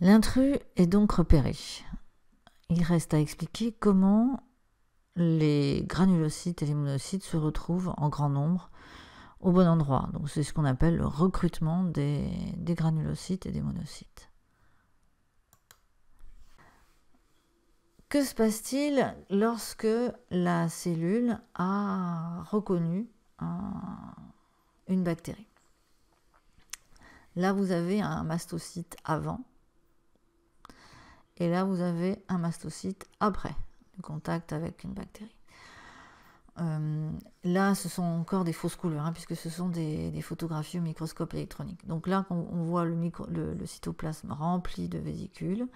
L'intrus est donc repéré. Il reste à expliquer comment les granulocytes et les monocytes se retrouvent en grand nombre au bon endroit. Donc c'est ce qu'on appelle le recrutement des granulocytes et des monocytes. Que se passe-t-il lorsque la cellule a reconnu une bactérie? Là, vous avez un mastocyte avant, et là, vous avez un mastocyte après le contact avec une bactérie. Là, ce sont encore des fausses couleurs, puisque ce sont des photographies au microscope électronique. Donc là, on voit le cytoplasme rempli de vésicules,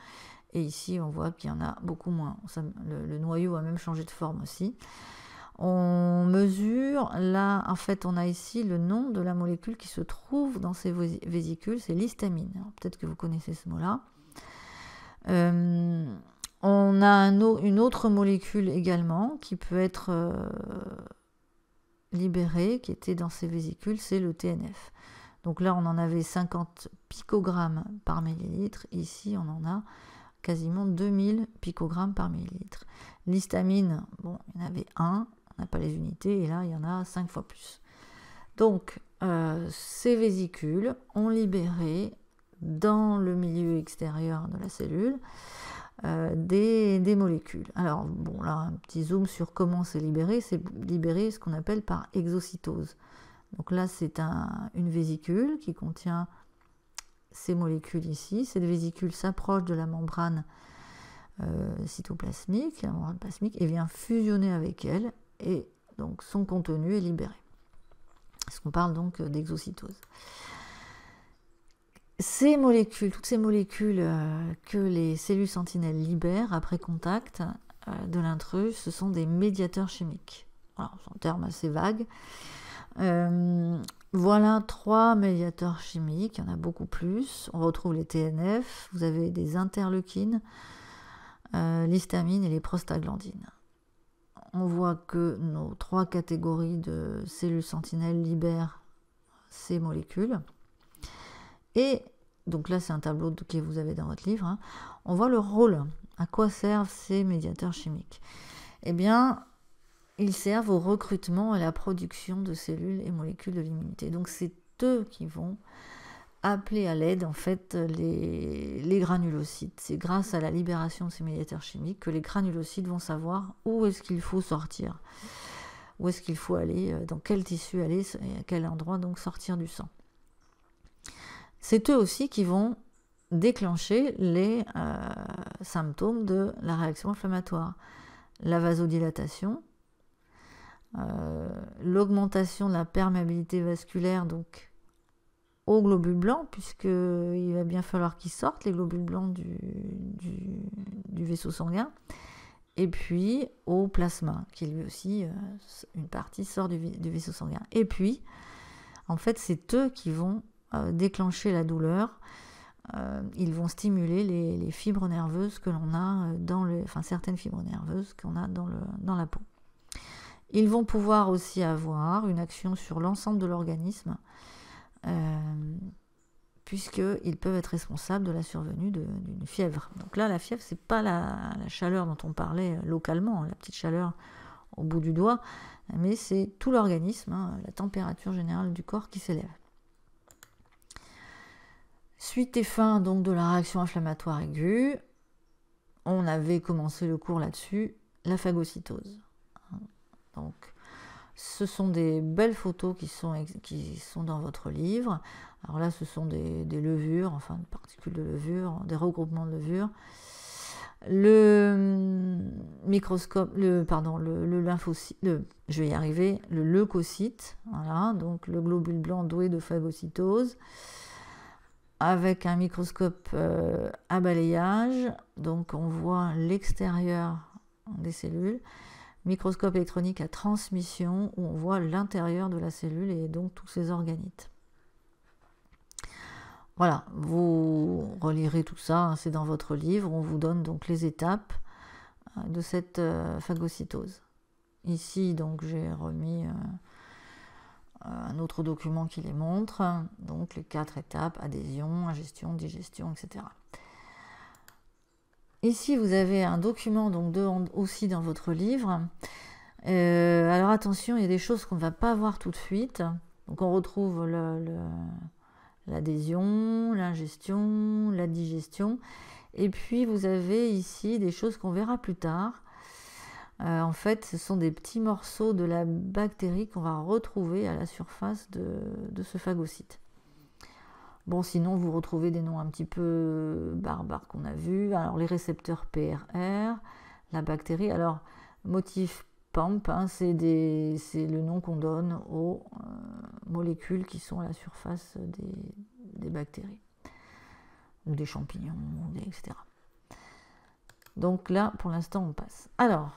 et ici, on voit qu'il y en a beaucoup moins. Le noyau a même changé de forme aussi. On mesure, là, en fait, on a ici le nom de la molécule qui se trouve dans ces vésicules, c'est l'histamine. Peut-être que vous connaissez ce mot-là. On a une autre molécule également qui peut être libérée, qui était dans ces vésicules, c'est le TNF. Donc là, on en avait 50 picogrammes par millilitre. Ici, on en a quasiment 2000 picogrammes par millilitre. L'histamine, bon, il y en avait un, on n'a pas les unités, et là, il y en a 5 fois plus. Donc, ces vésicules ont libéré dans le milieu extérieur de la cellule des molécules. Alors, bon, là, un petit zoom sur comment c'est libéré ce qu'on appelle par exocytose. Donc là, c'est une vésicule qui contient ces molécules ici. Cette vésicule s'approche de la membrane cytoplasmique, la membrane plasmique, et vient fusionner avec elle, et donc son contenu est libéré. Parce qu'on parle donc d'exocytose. Ces molécules, toutes ces molécules que les cellules sentinelles libèrent après contact de l'intrus, ce sont des médiateurs chimiques. Alors, c'est un terme assez vague. Voilà 3 médiateurs chimiques, il y en a beaucoup plus. On retrouve les TNF, vous avez des interleukines, l'histamine et les prostaglandines. On voit que nos 3 catégories de cellules sentinelles libèrent ces molécules. Et donc là, c'est un tableau que vous avez dans votre livre. On voit le rôle. À quoi servent ces médiateurs chimiques? Eh bien, ils servent au recrutement et à la production de cellules et molécules de l'immunité. Donc c'est eux qui vont appeler à l'aide en fait les granulocytes. C'est grâce à la libération de ces médiateurs chimiques que les granulocytes vont savoir où est-ce qu'il faut sortir, où est-ce qu'il faut aller, dans quel tissu aller et à quel endroit donc sortir du sang. C'est eux aussi qui vont déclencher les symptômes de la réaction inflammatoire. La vasodilatation, l'augmentation de la perméabilité vasculaire donc aux globules blancs, puisqu'il va bien falloir qu'ils sortent, les globules blancs du vaisseau sanguin, et puis au plasma, qui lui aussi, une partie sort du vaisseau sanguin. Et puis, en fait, c'est eux qui vont déclencher la douleur. Ils vont stimuler les fibres nerveuses que l'on a certaines fibres nerveuses qu'on a dans la peau. Ils vont pouvoir aussi avoir une action sur l'ensemble de l'organisme, puisqu'ils peuvent être responsables de la survenue d'une fièvre. Donc là, la fièvre, c'est pas la chaleur dont on parlait localement, la petite chaleur au bout du doigt, mais c'est tout l'organisme, la température générale du corps qui s'élève. Suite et fin donc de la réaction inflammatoire aiguë, on avait commencé le cours là-dessus, la phagocytose. Donc, ce sont des belles photos qui sont dans votre livre. Alors là, ce sont des levures, enfin des particules de levure, des regroupements de levures. Le microscope, le lymphocyte, je vais y arriver, le leucocyte, voilà, donc le globule blanc doué de phagocytose, avec un microscope à balayage, donc on voit l'extérieur des cellules. Microscope électronique à transmission, où on voit l'intérieur de la cellule et donc tous ses organites. Voilà, vous relirez tout ça, c'est dans votre livre, on vous donne donc les étapes de cette phagocytose. Ici, donc, j'ai remis un autre document qui les montre, donc les 4 étapes, adhésion, ingestion, digestion, etc. Ici, vous avez un document donc aussi dans votre livre. Alors attention, il y a des choses qu'on ne va pas voir tout de suite. Donc on retrouve l'adhésion, l'ingestion, la digestion. Et puis vous avez ici des choses qu'on verra plus tard. En fait, ce sont des petits morceaux de la bactérie qu'on va retrouver à la surface de ce phagocyte. Bon, sinon, vous retrouvez des noms un petit peu barbares qu'on a vus. Alors, les récepteurs PRR, la bactérie. Alors, motif PAMP, hein, c'est le nom qu'on donne aux molécules qui sont à la surface des bactéries, ou des champignons, etc. Donc là, pour l'instant, on passe. Alors,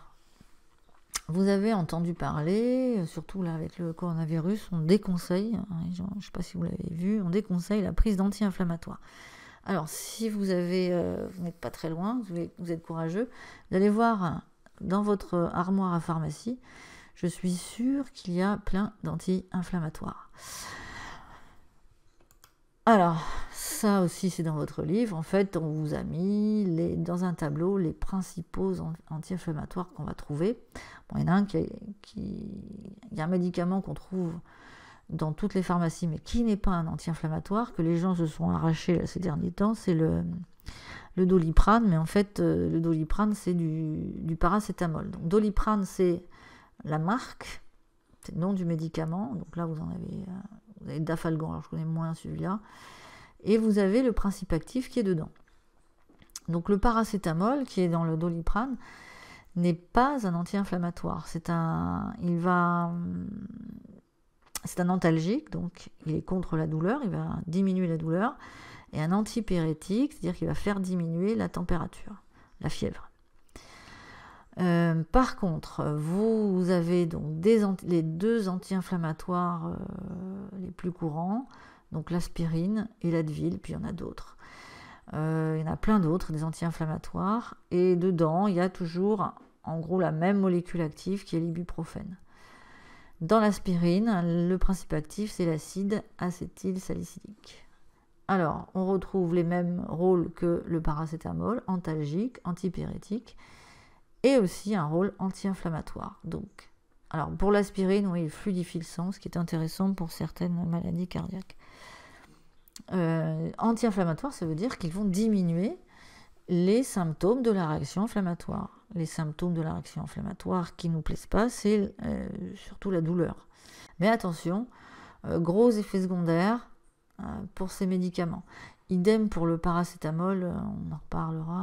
vous avez entendu parler, surtout là avec le coronavirus, on déconseille, hein, je ne sais pas si vous l'avez vu, on déconseille la prise d'anti-inflammatoires. Alors si vous n'êtes pas très loin, vous êtes courageux, vous allez voir dans votre armoire à pharmacie, je suis sûre qu'il y a plein d'anti-inflammatoires. Alors, ça aussi c'est dans votre livre. En fait, on vous a mis dans un tableau les principaux anti-inflammatoires qu'on va trouver. Bon, il y en a un il y a un médicament qu'on trouve dans toutes les pharmacies, mais qui n'est pas un anti-inflammatoire, que les gens se sont arrachés là, ces derniers temps, c'est le Doliprane. Mais en fait, le Doliprane, c'est du paracétamol. Donc, Doliprane, c'est la marque, c'est le nom du médicament. Donc là, vous avez Dafalgan, alors je connais moins celui-là. Et vous avez le principe actif qui est dedans. Donc le paracétamol, qui est dans le Doliprane, n'est pas un anti-inflammatoire. C'est un antalgique, donc il est contre la douleur, il va diminuer la douleur, et un antipyrétique, c'est-à-dire qu'il va faire diminuer la température, la fièvre. Par contre, vous avez donc les deux anti-inflammatoires les plus courants, donc l'aspirine et l'Advil, puis il y en a d'autres. Il y en a plein d'autres, des anti-inflammatoires, et dedans, il y a toujours, en gros, la même molécule active qui est l'ibuprofène. Dans l'aspirine, le principe actif, c'est l'acide acétylsalicylique. Alors, on retrouve les mêmes rôles que le paracétamol, antalgique, antipyrétique, et aussi un rôle anti-inflammatoire. Donc, alors pour l'aspirine, oui, il fluidifie le sang, ce qui est intéressant pour certaines maladies cardiaques. Anti-inflammatoire, ça veut dire qu'ils vont diminuer les symptômes de la réaction inflammatoire. Les symptômes de la réaction inflammatoire qui ne nous plaisent pas, c'est surtout la douleur. Mais attention, gros effets secondaires pour ces médicaments. Idem pour le paracétamol, on en reparlera